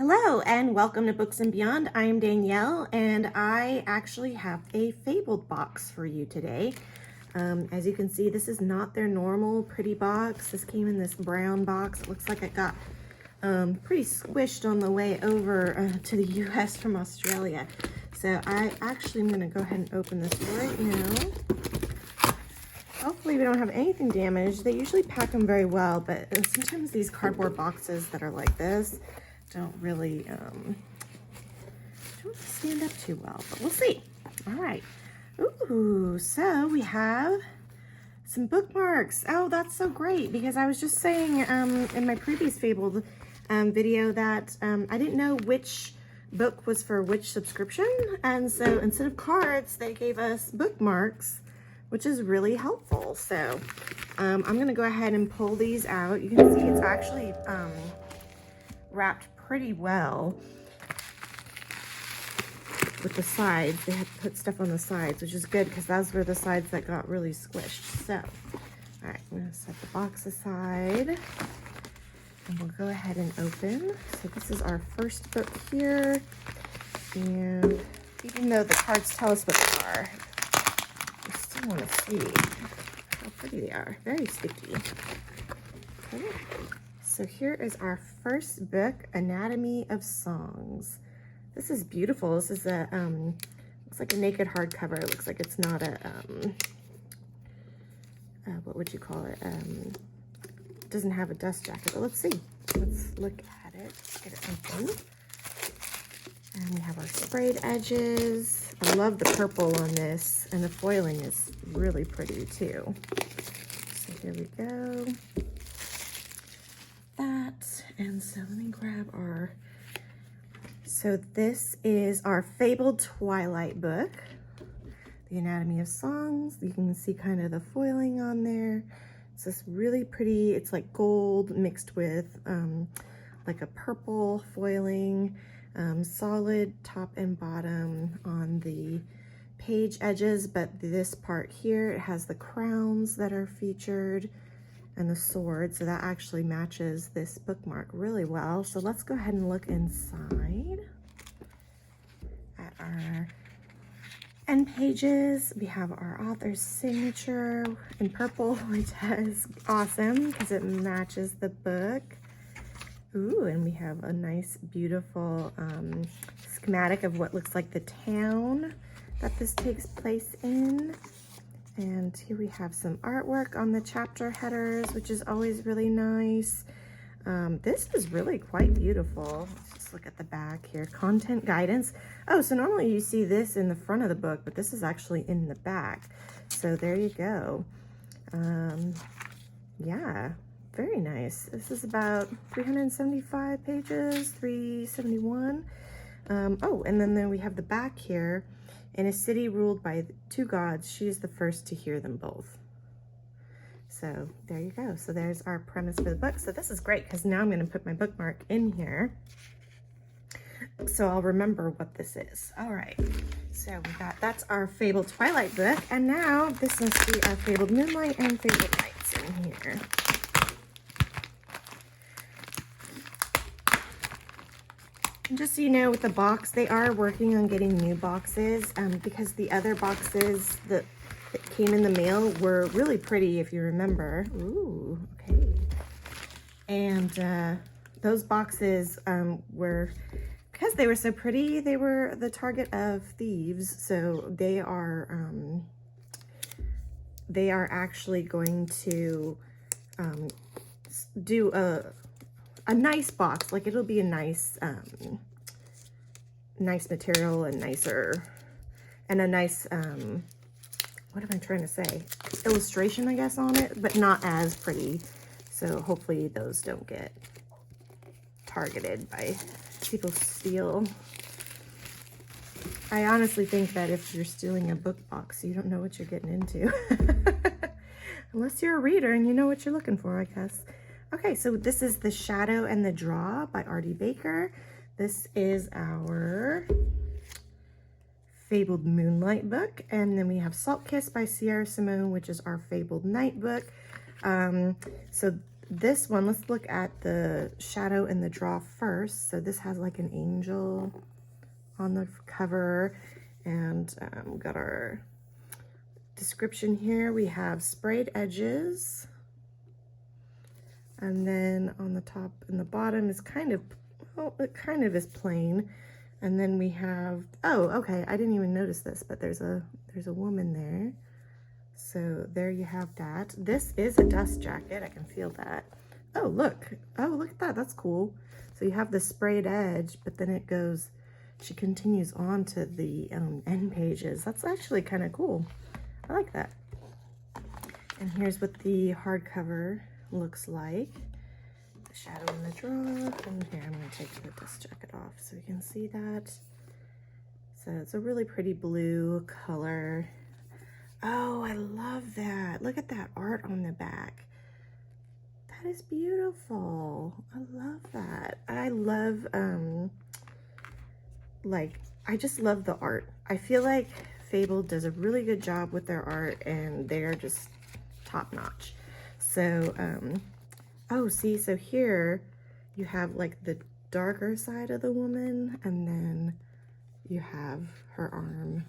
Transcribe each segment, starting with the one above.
Hello and welcome to Books and Beyond. I'm Danielle and I actually have a Fabled box for you today. As you can see, this is not their normal pretty box. This came in this brown box. It looks like it got pretty squished on the way over to the US from Australia. So I actually am going to go ahead and open this right now. Hopefully we don't have anything damaged. They usually pack them very well, but sometimes these cardboard boxes that are like this don't really don't stand up too well, but we'll see. All right. Ooh, so we have some bookmarks. Oh, that's so great, because I was just saying in my previous Fabled video that I didn't know which book was for which subscription, and so instead of cards, they gave us bookmarks, which is really helpful. So I'm gonna go ahead and pull these out. You can see it's actually wrapped pretty well with the sides. They had to put stuff on the sides, which is good because those were the sides that got really squished. So, all right, I'm gonna set the box aside and we'll go ahead and open. So this is our first book here. And even though the cards tell us what they are, we still want to see how pretty they are. Very sticky. Okay. So here is our first book, Anatomy of Songs. This is beautiful. This is a, looks like a naked hardcover. It looks like it's not a, what would you call it? It doesn't have a dust jacket, but let's see. Let's look at it. Let's get it open. And we have our sprayed edges. I love the purple on this, and the foiling is really pretty too. So here we go. That, and so let me grab our, so this is our Fabled Twilight book, The Anatomy of Songs. You can see kind of the foiling on there. It's this really pretty, it's like gold mixed with like a purple foiling, solid top and bottom on the page edges, but this part here, it has the crowns that are featured and the sword, so that actually matches this bookmark really well. So let's go ahead and look inside at our end pages. We have our author's signature in purple, which is awesome because it matches the book. Ooh, and we have a nice, beautiful schematic of what looks like the town that this takes place in. And here we have some artwork on the chapter headers, which is always really nice. This is really quite beautiful. Let's just look at the back here. Content guidance. Oh, so normally you see this in the front of the book, but this is actually in the back. So there you go. Yeah, very nice. This is about 375 pages, 371. Oh, and then we have the back here. In a city ruled by two gods, she is the first to hear them both. So there you go. So there's our premise for the book. So this is great because now I'm going to put my bookmark in here so I'll remember what this is. All right. So we got, that's our Fabled Twilight book. And now this must be our Fabled Moonlight and Fabled Lights in here. And just so you know, with the box, they are working on getting new boxes because the other boxes that came in the mail were really pretty, if you remember. Ooh, okay. And those boxes were, because they were so pretty, they were the target of thieves. So they are actually going to do a nice box. Like, it'll be a nice nice material and nicer, and a nice what am I trying to say, illustration, I guess, on it, but not as pretty. So hopefully those don't get targeted by people steal. I honestly think that if you're stealing a book box, you don't know what you're getting into. Unless you're a reader and you know what you're looking for, I guess. Okay, so this is The Shadow and the Draw by R.D. Baker. This is our Fabled Moonlight book. And then we have Salt Kiss by Sierra Simone, which is our Fabled Night book. So this one, let's look at the shadow and the draw first. So this has like an angel on the cover, and we got our description here. We have sprayed edges, and then on the top and the bottom is kind of, well, it kind of is plain. And then we have, oh, okay, I didn't even notice this, but there's a woman there. So there you have that. This is a dust jacket. I can feel that. Oh, look. Oh, look at that. That's cool. So you have the sprayed edge, but then it goes, she continues on to the end pages. That's actually kind of cool. I like that. And here's what the hardcover looks like. The shadow in the drawer. And here, I'm going to take the dust jacket off so you can see that. So it's a really pretty blue color. Oh, I love that. Look at that art on the back. That is beautiful. I love that. I love, I just love the art. I feel like Fabled does a really good job with their art, and they're just top notch. So, oh, see, so here you have like the darker side of the woman, and then you have her arm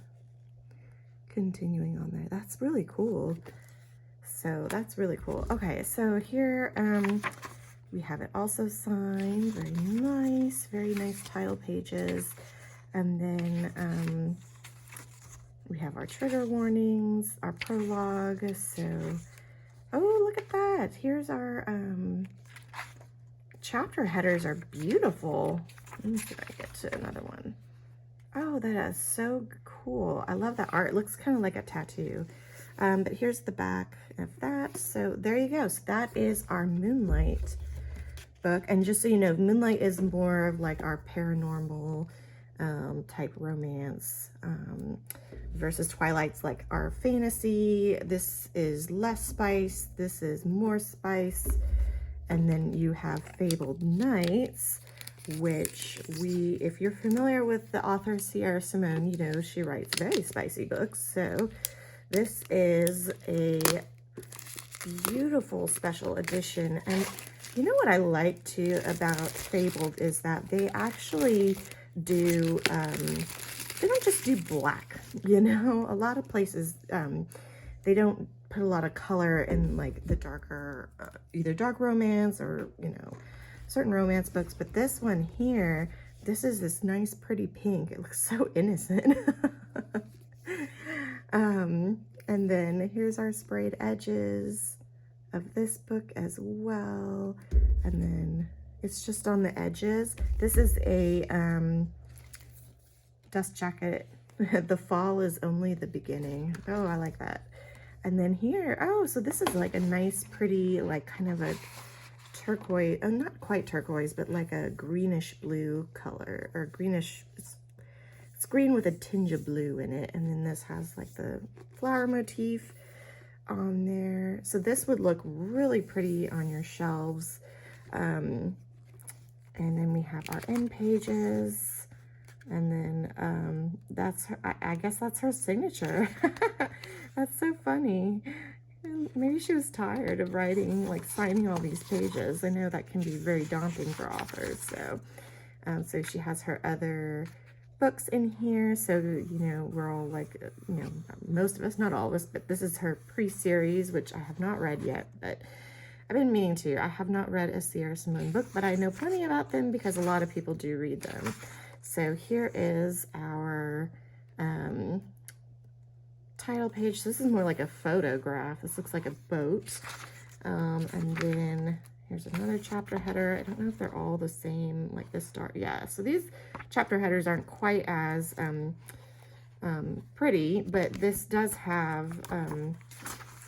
continuing on there. That's really cool. So that's really cool. Okay, so here we have it also signed. Very nice title pages. And then we have our trigger warnings, our prologue. So, oh, look at that. Here's our chapter headers are beautiful. Let me see if I get to another one. Oh, that is so cool. I love that art. It looks kind of like a tattoo. But here's the back of that. So there you go. So that is our Moonlight book. And just so you know, Moonlight is more of like our paranormal type romance versus Twilight's like our fantasy. This is less spice. This is more spice. And then you have Fabled Nights, which if you're familiar with the author Sierra Simone, you know she writes very spicy books. So this is a beautiful special edition. And you know what I like too about Fabled is that they actually do, they don't just do black, you know? A lot of places, they don't put a lot of color in like the darker, either dark romance or, you know, certain romance books, but this one here, this is this nice pretty pink. It looks so innocent. And then here's our sprayed edges of this book as well. And then it's just on the edges. This is a dust jacket. The fall is only the beginning. Oh, I like that. And then here, oh, so this is like a nice pretty, like kind of a turquoise, not quite turquoise, but like a greenish blue color, or greenish, it's green with a tinge of blue in it. And then this has like the flower motif on there. So this would look really pretty on your shelves. And then we have our end pages, and then that's her, I guess that's her signature. That's so funny. Maybe she was tired of writing, like signing all these pages. I know that can be very daunting for authors. So, so she has her other books in here. So, you know, we're all like, you know, most of us, not all of us, but this is her pre-series, which I have not read yet, but I've been meaning to. I have not read a Sierra Simone book, but I know plenty about them because a lot of people do read them. So here is our title page. So this is more like a photograph. This looks like a boat. And then here's another chapter header. I don't know if they're all the same, like this start. Yeah, so these chapter headers aren't quite as pretty, but this does have,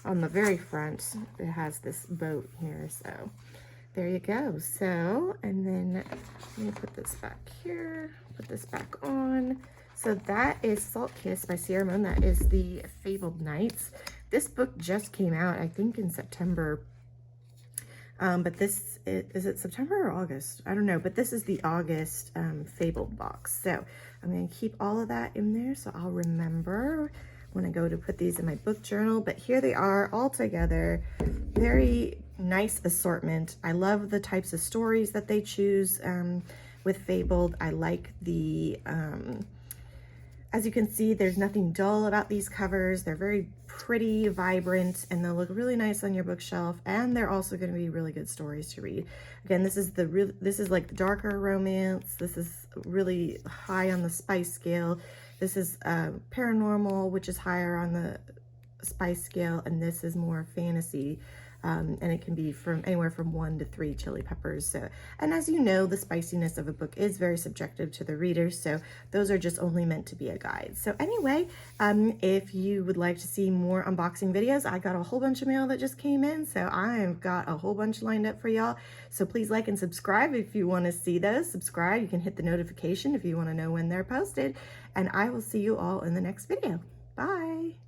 on the very front, it has this boat here. So there you go. So, and then let me put this back here, put this back on. So that is Salt Kiss by Sierra Simone. That is the Fabled Nights. This book just came out, I think, in September. But this, is it September or August? I don't know, but this is the August Fabled box. So I'm going to keep all of that in there so I'll remember when I go to put these in my book journal. But here they are all together. Very nice assortment. I love the types of stories that they choose with Fabled. I like the, as you can see, there's nothing dull about these covers. They're very pretty, vibrant, and they'll look really nice on your bookshelf. And they're also going to be really good stories to read. Again, this is like the darker romance. This is really high on the spice scale. This is paranormal, which is higher on the spice scale, and this is more fantasy. And it can be from anywhere from 1 to 3 chili peppers. So, and as you know, the spiciness of a book is very subjective to the reader, so those are just only meant to be a guide. So anyway, if you would like to see more unboxing videos, I got a whole bunch of mail that just came in, so I've got a whole bunch lined up for y'all. So please like and subscribe if you want to see those. Subscribe, you can hit the notification if you want to know when they're posted, and I will see you all in the next video. Bye!